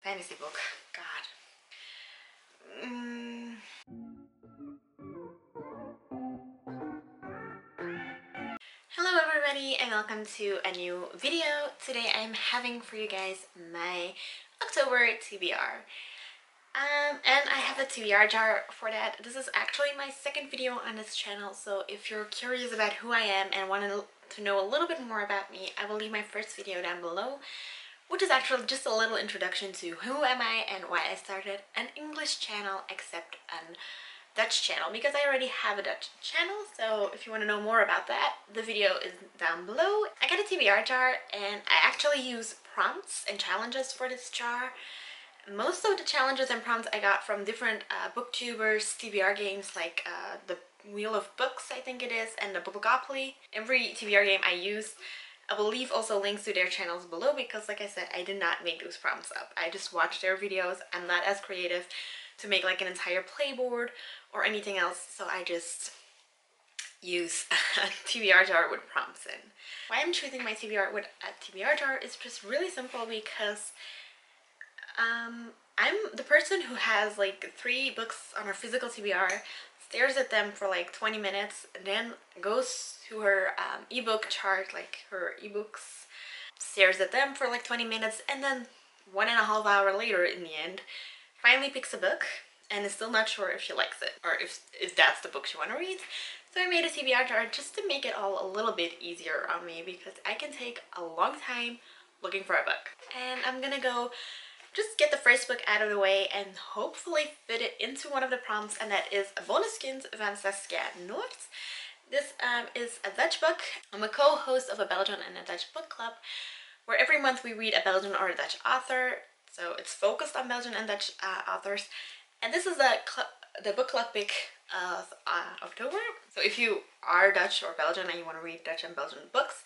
fantasy book. God. Hello everybody and welcome to a new video. Today I'm having for you guys my October TBR. And I have a TBR jar for that. This is actually my second video on this channel, so if you're curious about who I am and want to know a little bit more about me, I will leave my first video down below, which is actually just a little introduction to who am I and why I started an English channel except an Dutch channel, because I already have a Dutch channel. So if you want to know more about that, the video is down below. I got a TBR jar and I actually use prompts and challenges for this jar. Most of the challenges and prompts I got from different booktubers, TBR games like the Wheel of Books, I think it is, and the Bookopoly. Every TBR game I use, I will leave also links to their channels below, because like I said, I did not make those prompts up. I just watched their videos. I'm not as creative to make like an entire playboard or anything else, so I just use a TBR jar with prompts in. Why I'm choosing my TBR with a TBR jar is just really simple, because I'm the person who has like 3 books on her physical TBR, stares at them for like 20 minutes, and then goes to her ebook chart, like her ebooks, stares at them for like 20 minutes, and then 1.5 hours later in the end finally picks a book and is still not sure if she likes it or if that's the book she want to read. So I made a TBR jar just to make it all a little bit easier on me, because I can take a long time looking for a book. And I'm gonna go just get the first book out of the way and hopefully fit it into one of the prompts, and that is A Bonneskind van Saskia Noord. This is a Dutch book. I'm a co-host of a Belgian and a Dutch book club, where every month we read a Belgian or a Dutch author. So it's focused on Belgian and Dutch authors. And this is the book club pick of October. So if you are Dutch or Belgian and you want to read Dutch and Belgian books,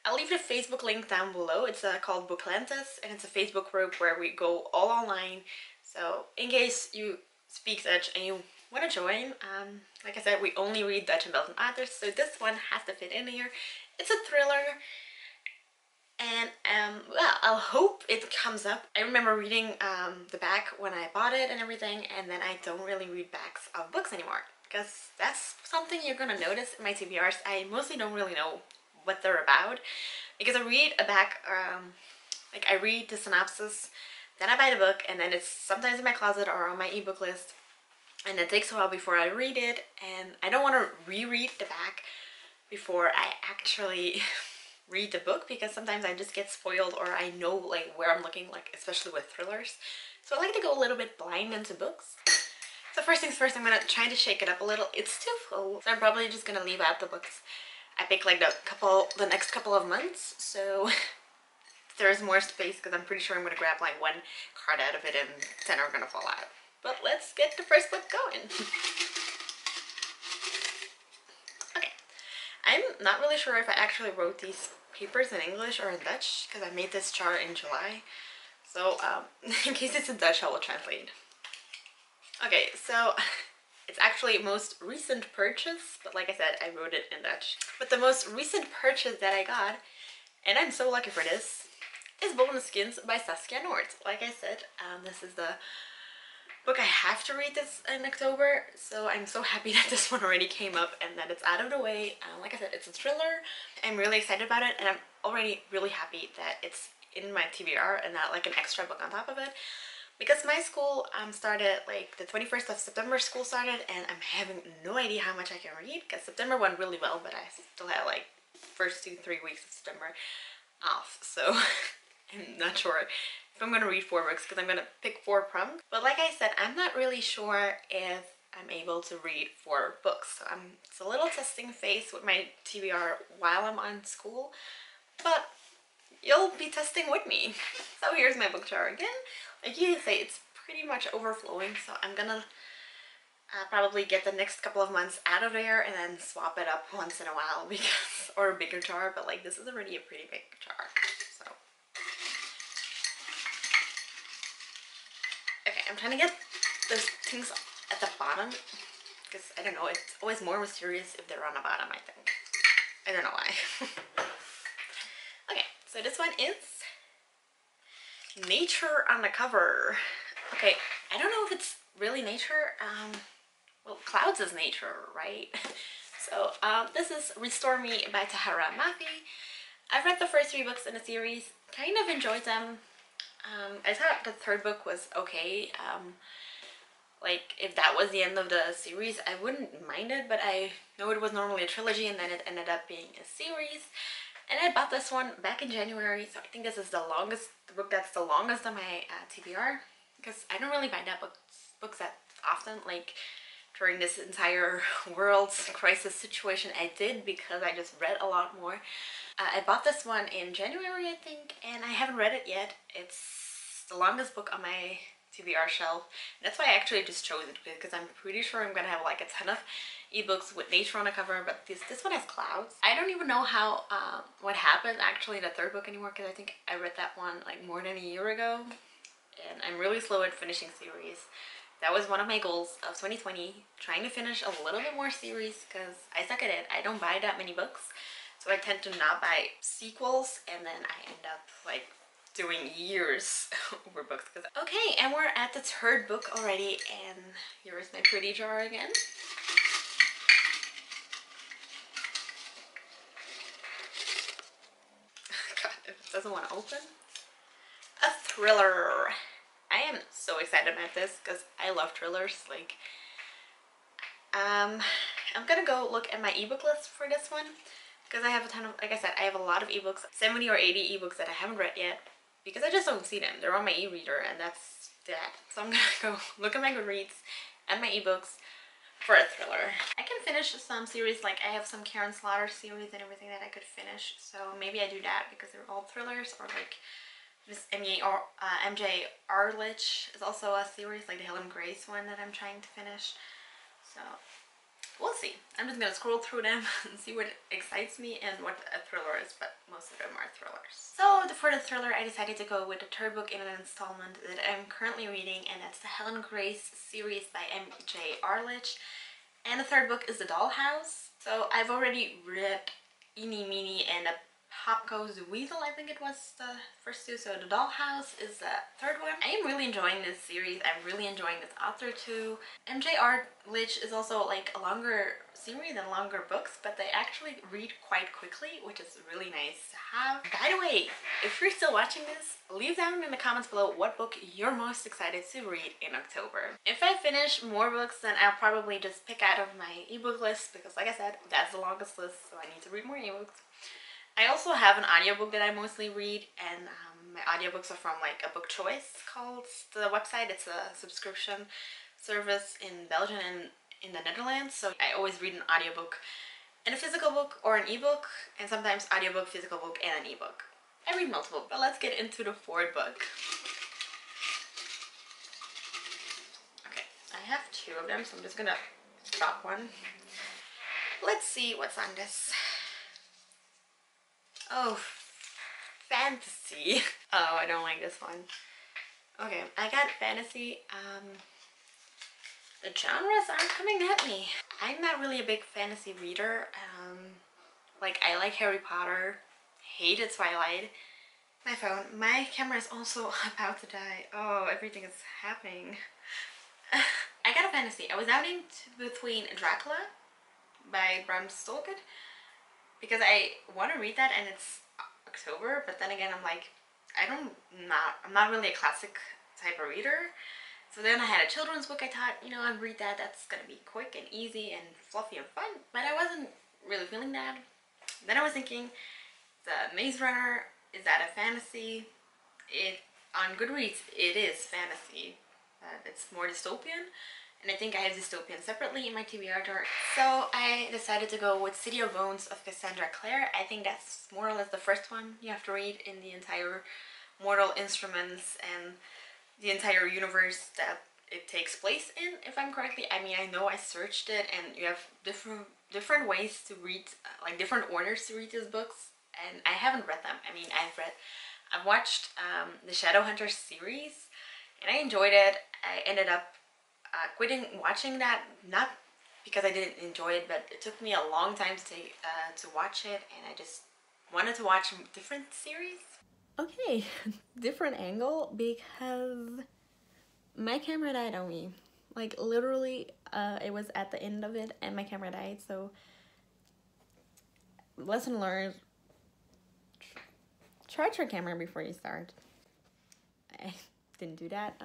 I'll leave the Facebook link down below. It's called Booklantes, and it's a Facebook group where we go all online. So in case you speak Dutch and you want to join, like I said, we only read Dutch and Belgian authors, so this one has to fit in here. It's a thriller, and well, I'll hope it comes up. I remember reading the back when I bought it and everything, and then I don't really read backs of books anymore, because that's something you're gonna notice in my TBRs. I mostly don't really know what they're about, because I read a back, like I read the synopsis, then I buy the book, and then it's sometimes in my closet or on my ebook list, and it takes a while before I read it, and I don't want to reread the back before I actually read the book, because sometimes I just get spoiled, or I know like where I'm looking, like especially with thrillers. So I like to go a little bit blind into books. So first things first, I'm gonna try to shake it up a little. It's too full, so I'm probably just gonna leave out the books I pick like the next couple of months, so there's more space, because I'm pretty sure I'm gonna grab like 1 card out of it and 10 are gonna fall out. But let's get the first book going. Okay, I'm not really sure if I actually wrote these papers in English or in Dutch, because I made this jar in July. So in case it's in Dutch, I will translate. Okay, so it's actually most recent purchase, but like I said, I wrote it in Dutch. But the most recent purchase that I got, and I'm so lucky for this, is Bonneskind by Saskia Noord. Like I said, this is the book I have to read this in October, so I'm so happy that this one already came up and that it's out of the way. Like I said, it's a thriller. I'm really excited about it, and I'm already really happy that it's in my TBR and not like an extra book on top of it. Because my school started like the 21st of September, school started, and I'm having no idea how much I can read, because September went really well, but I still had like first 2-3 weeks of September off, so I'm not sure if I'm gonna read 4 books, because I'm gonna pick 4 prompts. But like I said, I'm not really sure if I'm able to read 4 books, so it's a little testing phase with my TBR while I'm on school, but you'll be testing with me. So here's my book jar again. Like you can say, it's pretty much overflowing, so I'm gonna probably get the next couple of months out of there and then swap it up once in a while, because, or a bigger jar, but like this is already a pretty big jar. So okay, I'm trying to get those things at the bottom, because I don't know, it's always more mysterious if they're on the bottom, I think. I don't know why. Okay, so this one is nature on the cover. Okay, I don't know if it's really nature. Well, clouds is nature, right? So this is Restore Me by Tahara Mafi. I've read the first 3 books in the series, kind of enjoyed them. I thought the 3rd book was okay. Like, if that was the end of the series, I wouldn't mind it, but I know it was normally a trilogy and then it ended up being a series. And I bought this one back in January, so I think this is the book that's the longest on my TBR, because I don't really buy that books that often. Like, during this entire world crisis situation, I did, because I just read a lot more. I bought this one in January, I think, and I haven't read it yet. It's the longest book on my TBR shelf. That's why I actually just chose it, because I'm pretty sure I'm gonna have like a ton of ebooks with nature on the cover, but this one has clouds. I don't even know how what happened actually in the 3rd book anymore, because I think I read that one like more than a year ago, and I'm really slow at finishing series. That was one of my goals of 2020, trying to finish a little bit more series, because I suck at it. I don't buy that many books, so I tend to not buy sequels, and then I end up like doing years over books. Okay, and we're at the 3rd book already, and here is my pretty jar again. God, it doesn't want to open. A thriller. I am so excited about this because I love thrillers. Like, I'm gonna go look at my ebook list for this one, because I have a ton of, like I said, I have a lot of ebooks, 70 or 80 ebooks that I haven't read yet, because I just don't see them. They're on my e-reader, and that's that. So I'm gonna go look at my Goodreads and my ebooks for a thriller. I can finish some series, like I have some Karen Slaughter series and everything that I could finish, so maybe I do that because they're all thrillers. Or like Miss MJ Arlich is also a series, like the Helen Grace one that I'm trying to finish. So we'll see. I'm just gonna scroll through them and see what excites me and what a thriller is, but most of them are thrillers. So for the thriller, I decided to go with the 3rd book in an installment that I'm currently reading, and that's the Helen Grace series by MJ Arlich. And the 3rd book is The Dollhouse. So I've already read Eenie, Meenie, and a Pop Goes the Weasel, I think it was the first 2. So The Dollhouse is the 3rd one. I am really enjoying this series. I'm really enjoying this author too. MJ Arlich is also like a longer series and longer books, but they actually read quite quickly, which is really nice to have. By the way, if you're still watching this, leave down in the comments below what book you're most excited to read in October. If I finish more books, then I'll probably just pick out of my ebook list, because like I said, that's the longest list, so I need to read more ebooks. I also have an audiobook that I mostly read, and my audiobooks are from like a book choice called the website. It's a subscription service in Belgium and in the Netherlands, so I always read an audiobook and a physical book or an ebook, and sometimes audiobook, physical book, and an ebook. I read multiple, but let's get into the 4th book. Okay, I have 2 of them, so I'm just gonna drop one. Let's see what's on this. Oh, fantasy. Oh, I don't like this one. Okay, I got fantasy. The genres aren't coming at me. I'm not really a big fantasy reader. Like, I like Harry Potter, hated Twilight. My phone. My camera is also about to die. Oh, everything is happening. I got a fantasy. I was doubting between Dracula by Bram Stoker, because I want to read that and it's October, but then again I'm like, I'm not really a classic type of reader. So then I had a children's book. I thought, you know, I'd read that. That's gonna be quick and easy and fluffy and fun, but I wasn't really feeling that. Then I was thinking, the Maze Runner, is that a fantasy? On Goodreads it is fantasy. It's more dystopian, and I think I have dystopian separately in my TBR-jar. So I decided to go with City of Bones of Cassandra Clare. I think that's more or less the first one you have to read in the entire Mortal Instruments and the entire universe that it takes place in, if I'm correctly. I mean, I know I searched it, and you have different ways to read, like different orders to read these books, and I haven't read them. I mean, I've watched the Shadowhunters series, and I enjoyed it. I ended up quitting watching that, not because I didn't enjoy it, but it took me a long time to watch it, and I just wanted to watch different series. Okay, different angle because my camera died on me. Like literally, it was at the end of it and my camera died. So lesson learned, charge your camera before you start. I didn't do that.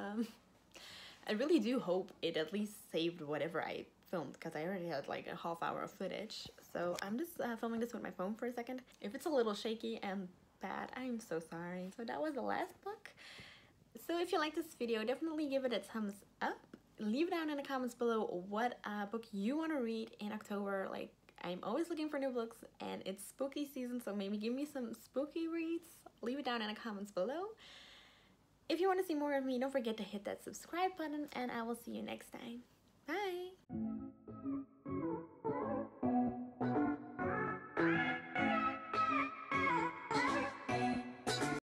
I really do hope it at least saved whatever I filmed because I already had like a half hour of footage. So I'm just filming this with my phone for a second. If it's a little shaky and bad, I'm so sorry. So that was the last book. So if you like this video, definitely give it a thumbs up. Leave down in the comments below what book you want to read in October. Like, I'm always looking for new books and it's spooky season, so maybe give me some spooky reads. Leave it down in the comments below. If you want to see more of me, don't forget to hit that subscribe button and I will see you next time. Bye!